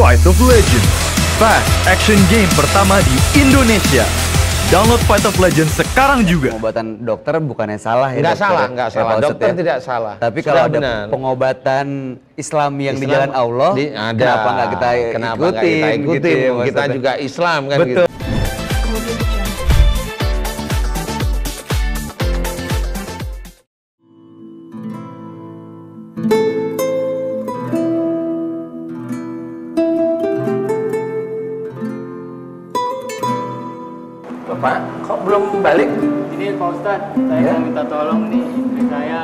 Fight of Legends, fast action game pertama di Indonesia. Download Fight of Legends sekarang juga. Pengobatan dokter bukannya salah ya? Nggak salah, nggak Ya, salah. Pak Ustadz Dokter ya? tidak salah. Tapi Sudah kalau ada benar. pengobatan Islam yang di Islam jalan Allah, ada. kenapa nggak kita Kenapa ikutin? nggak kita ikutin? Gitu ya, Pak Kita Ustadz ya? juga Islam kan Betul. gitu. Bapak, kok belum balik? Ini Pak Ustadz, saya Ya? mau minta tolong nih, istri saya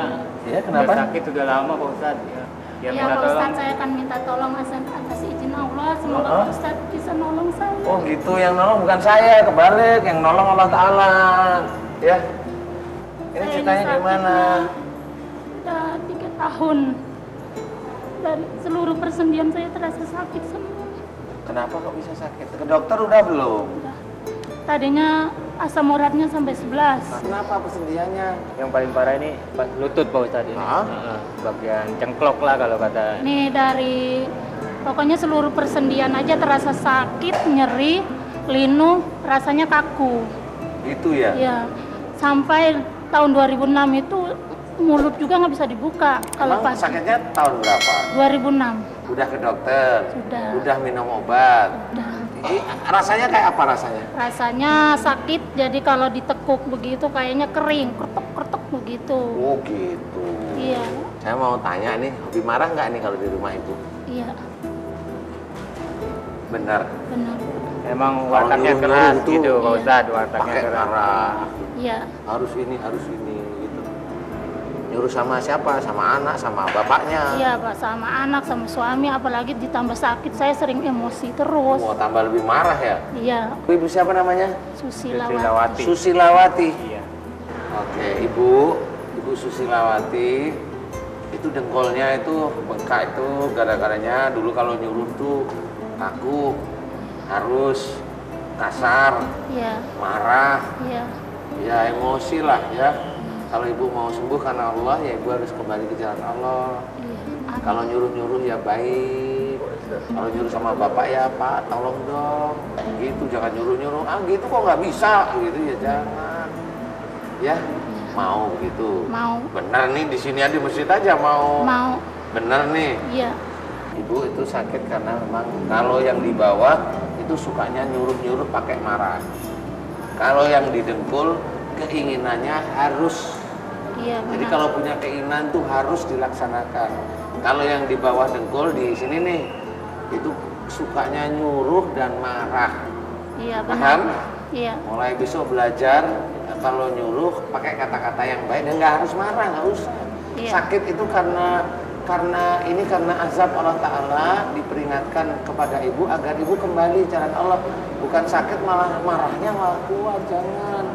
Ya, kenapa? udah sakit udah lama Pak Ustadz. Ya, Ya minta Pak tolong. Ustadz, saya akan minta tolong atas izin Allah. Semoga Oh. Pak Ustadz bisa nolong saya. Oh gitu, yang nolong bukan saya, kebalik, yang nolong Allah Ta'ala. Ya, ini Saya ceritanya sakitnya gimana? Udah 3 tahun. Dari seluruh persendian saya terasa sakit semua. Kenapa kok bisa sakit? Ke dokter udah belum? Udah. Tadinya asam uratnya sampai 11. Kenapa persendiannya? Yang paling parah ini pas lutut Pak Ustadz ini. Hah? Bagian cengklok lah kalau kata. Nih dari pokoknya seluruh persendian aja terasa sakit, nyeri, linu, rasanya kaku. Itu ya? Ya, sampai tahun 2006 itu mulut juga nggak bisa dibuka kalau Emang pagi. sakitnya tahun berapa? 2006. Udah ke dokter? Sudah. Udah minum obat? Udah. Rasanya kayak apa rasanya? Rasanya sakit, jadi kalau ditekuk begitu kayaknya kering, kretek-kretek begitu. Oh gitu. Iya, Saya mau tanya nih, hobi marah nggak nih kalau di rumah ibu? iya, Benar. benar. Emang Kalau wataknya nyuruh-nyuruh keras itu, gitu Pak iya. Ustadz, wataknya Pakai keras. marah. Iya, Harus ini gitu. Nyuruh sama siapa? Sama anak, sama bapaknya? iya Pak, sama anak, sama suami, apalagi ditambah sakit, saya sering emosi terus. Mau tambah lebih marah ya? Iya, Ibu siapa namanya? Susilawati. Susilawati. Susilawati. Iya. Oke, Ibu Susilawati. Itu dengkolnya itu bengkak itu gara-garanya dulu kalau nyuruh tuh kaku, harus kasar, Iya, marah, iya, ya emosi lah ya. Kalau ibu mau sembuh karena Allah, ya ibu harus kembali ke jalan Allah. iya. Kalau nyuruh-nyuruh ya baik. Kalau nyuruh sama bapak ya Pak, tolong dong. Gitu, jangan nyuruh-nyuruh. Ah gitu kok nggak bisa, gitu ya jangan. Ya, mau gitu. Mau, Benar nih di sini aja di masjid aja mau. mau, Benar nih. iya, Ibu itu sakit karena memang kalau yang di bawah itu sukanya nyuruh-nyuruh pakai marah. Kalau yang didengkul keinginannya harus. iya Jadi benar. kalau punya keinginan tuh harus dilaksanakan. Kalau yang di bawah dengkul di sini nih itu sukanya nyuruh dan marah. Iya Paham? benar. Iya, Mulai besok belajar kalau nyuruh pakai kata-kata yang baik dan nggak harus marah, nggak usah. Iya. Sakit itu karena azab Allah Ta'ala diperingatkan kepada ibu agar ibu kembali jalan Allah. Bukan sakit malah marahnya malah kuat, jangan.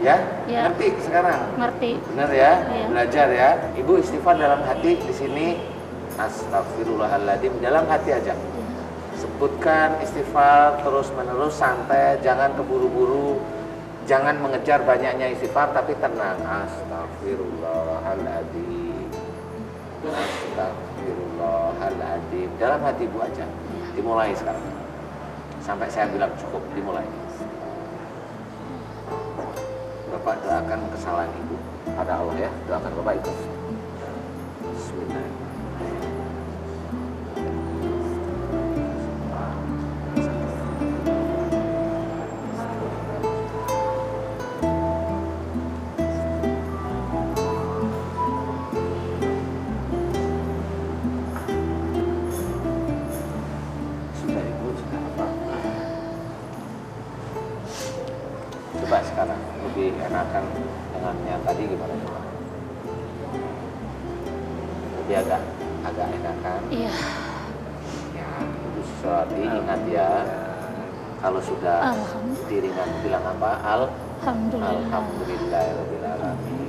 Ya? Iya. Ngerti sekarang? ngerti. Benar ya? Iya. Belajar ya. Ibu istighfar dalam hati di sini. Astagfirullahaladzim dalam hati aja. Sebutkan istighfar terus menerus, santai, jangan keburu-buru. Jangan mengejar banyaknya istighfar tapi tenang. Astagfirullahaladzim. Astagfirullahaladzim. Dalam hati ibu aja. Dimulai sekarang. Sampai saya bilang cukup, dimulai. Bapak doakan kesalahan ibu pada Allah ya. Doakan Bapak itu. Bismillahirrahmanirrahim. Sudah ibu, sudah apa? Coba sekarang lebih enakan dengannya tadi gimana coba? Lebih agak enakan. Iya, Ya, Ibu Susilawati ingat ya. Kalau sudah Alhamdulillah. diringan bilang apa? alhamdulillah. Alhamdulillahirobbilalamin.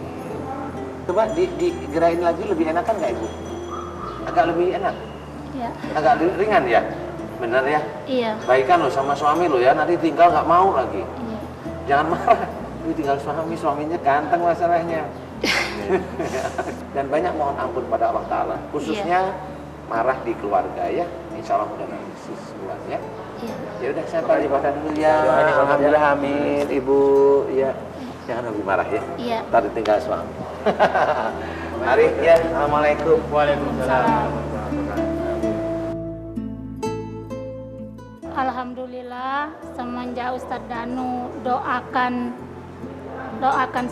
Coba digerain lagi lebih enakan nggak ibu? Agak lebih enak, Iya, agak ringan ya. Bener ya. iya, Baikan lo sama suami lo ya. Nanti tinggal nggak mau lagi. iya. Jangan marah. Ini tinggal suaminya ganteng masalahnya. Dan banyak mohon ampun pada Allah Ta'ala. Khususnya marah di keluarga ya. Insya Allah mudah nanti. Ya udah saya Pak makan dulu ya. Alhamdulillah amin. Ibu ya jangan lebih marah ya. Iya. Ntar ditinggal suami. Mari ya. Assalamualaikum. Waalaikumsalam. Alhamdulillah semenjak Ustadz Danu doakan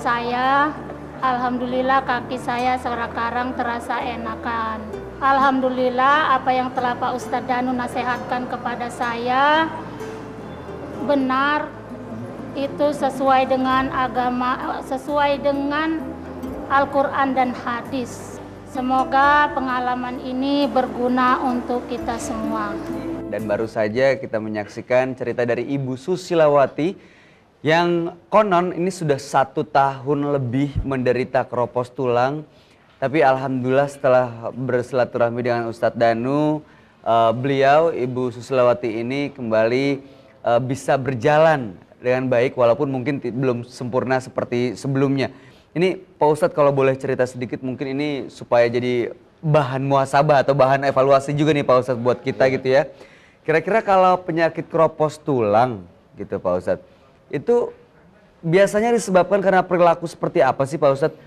saya, alhamdulillah kaki saya sekarang terasa enakan. Alhamdulillah apa yang telah Pak Ustadz Danu nasihatkan kepada saya benar, itu sesuai dengan agama, sesuai dengan Al-Quran dan hadis. Semoga pengalaman ini berguna untuk kita semua. Dan baru saja kita menyaksikan cerita dari Ibu Susilawati yang konon ini sudah 1 tahun lebih menderita keropos tulang. Tapi alhamdulillah setelah bersilaturahmi dengan Ustadz Danu, beliau Ibu Susilawati ini kembali bisa berjalan dengan baik walaupun mungkin belum sempurna seperti sebelumnya. Ini Pak Ustadz kalau boleh cerita sedikit mungkin ini supaya jadi bahan muhasabah atau bahan evaluasi juga nih Pak Ustadz buat kita gitu ya. Kira-kira kalau penyakit keropos tulang gitu Pak Ustadz, itu biasanya disebabkan karena perilaku seperti apa sih Pak Ustadz?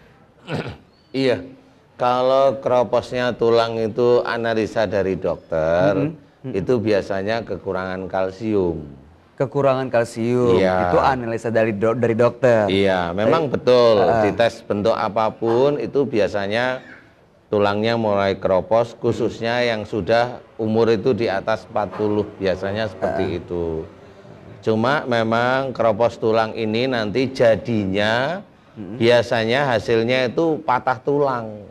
Iya, kalau keroposnya tulang itu analisa dari dokter, itu biasanya kekurangan kalsium. Kekurangan kalsium, Iya. itu analisa dari dokter. Iya, memang betul. Dites bentuk apapun itu biasanya tulangnya mulai keropos, khususnya yang sudah umur itu di atas 40, biasanya seperti itu. Cuma memang keropos tulang ini nanti jadinya biasanya hasilnya itu patah tulang.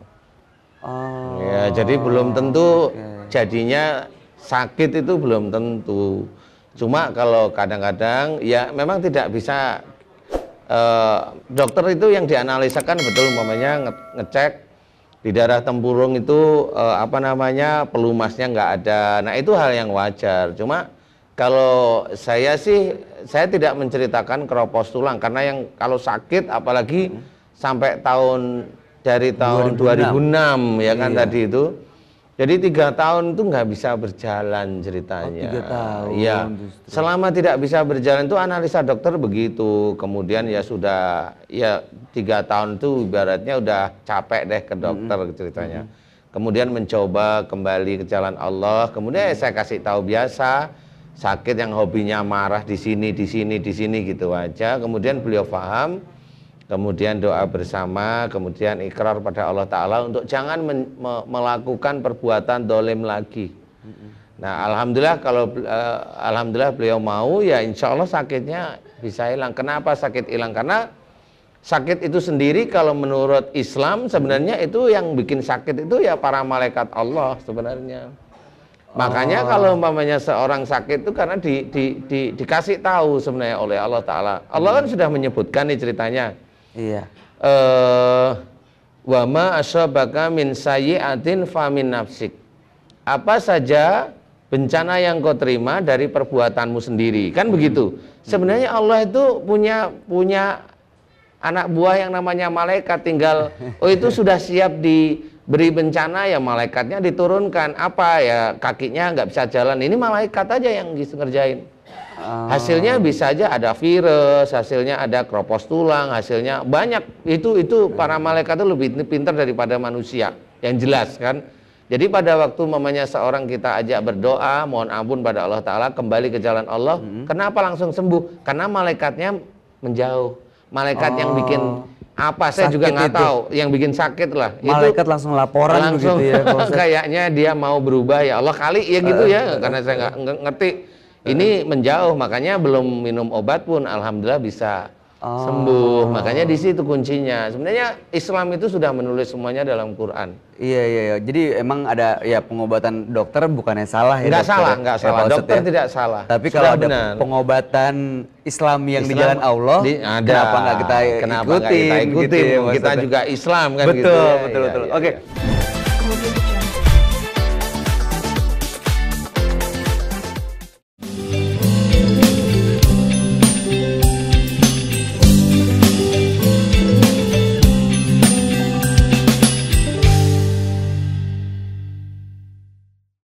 Oh. Ya, jadi belum tentu jadinya sakit, itu belum tentu. Cuma kalau kadang-kadang ya memang tidak bisa, dokter itu yang dianalisakan betul umpamanya ngecek di darah tempurung itu pelumasnya nggak ada. Nah itu hal yang wajar. Cuma kalau saya sih, saya tidak menceritakan keropos tulang karena yang kalau sakit apalagi sampai dari tahun 2006 ya kan tadi itu. Jadi 3 tahun itu nggak bisa berjalan ceritanya. 3 tahun. Iya. Selama tidak bisa berjalan itu analisa dokter begitu. Kemudian ya sudah ya 3 tahun itu ibaratnya udah capek deh ke dokter ceritanya. Kemudian mencoba kembali ke jalan Allah. Kemudian saya kasih tahu biasa sakit yang hobinya marah di sini gitu aja. Kemudian beliau paham. Kemudian doa bersama, kemudian ikrar pada Allah Ta'ala untuk jangan melakukan perbuatan dolim lagi. Nah alhamdulillah alhamdulillah beliau mau, ya insya Allah sakitnya bisa hilang. Kenapa sakit hilang? Karena sakit itu sendiri kalau menurut Islam sebenarnya itu yang bikin sakit itu ya para malaikat Allah sebenarnya. Makanya kalau umpamanya seorang sakit itu karena dikasih tahu sebenarnya oleh Allah Ta'ala. Allah kan sudah menyebutkan nih ceritanya. Iya. Wa ma asyabaka min sayyi'atin famin nafsik. Apa saja bencana yang kau terima dari perbuatanmu sendiri. Kan begitu. Sebenarnya Allah itu punya anak buah yang namanya malaikat, tinggal itu sudah siap diberi bencana ya malaikatnya diturunkan. Apa ya kakinya nggak bisa jalan. Ini malaikat aja yang ngerjain. Hasilnya bisa aja ada virus, hasilnya ada keropos tulang, hasilnya banyak. Itu para malaikat itu lebih pintar daripada manusia, yang jelas kan. Jadi pada waktu mamanya seorang kita ajak berdoa, mohon ampun pada Allah Ta'ala, kembali ke jalan Allah, kenapa langsung sembuh? Karena malaikatnya menjauh. Malaikat yang bikin apa, saya juga nggak tahu, yang bikin sakit lah. Malaikat itu langsung laporan langsung, begitu ya. Kayaknya dia mau berubah ya Allah kali ya gitu ya, karena saya nggak ngerti. Ini menjauh, makanya belum minum obat pun alhamdulillah bisa sembuh. Makanya di situ kuncinya. Sebenarnya Islam itu sudah menulis semuanya dalam Quran. Iya. Jadi emang ada ya pengobatan dokter bukannya salah ya. Nggak salah. Dokter tidak salah. Tapi kalau ada pengobatan Islam yang di jalan Allah, kenapa nggak kita ikutin? Kita juga Islam kan gitu. Betul. Oke.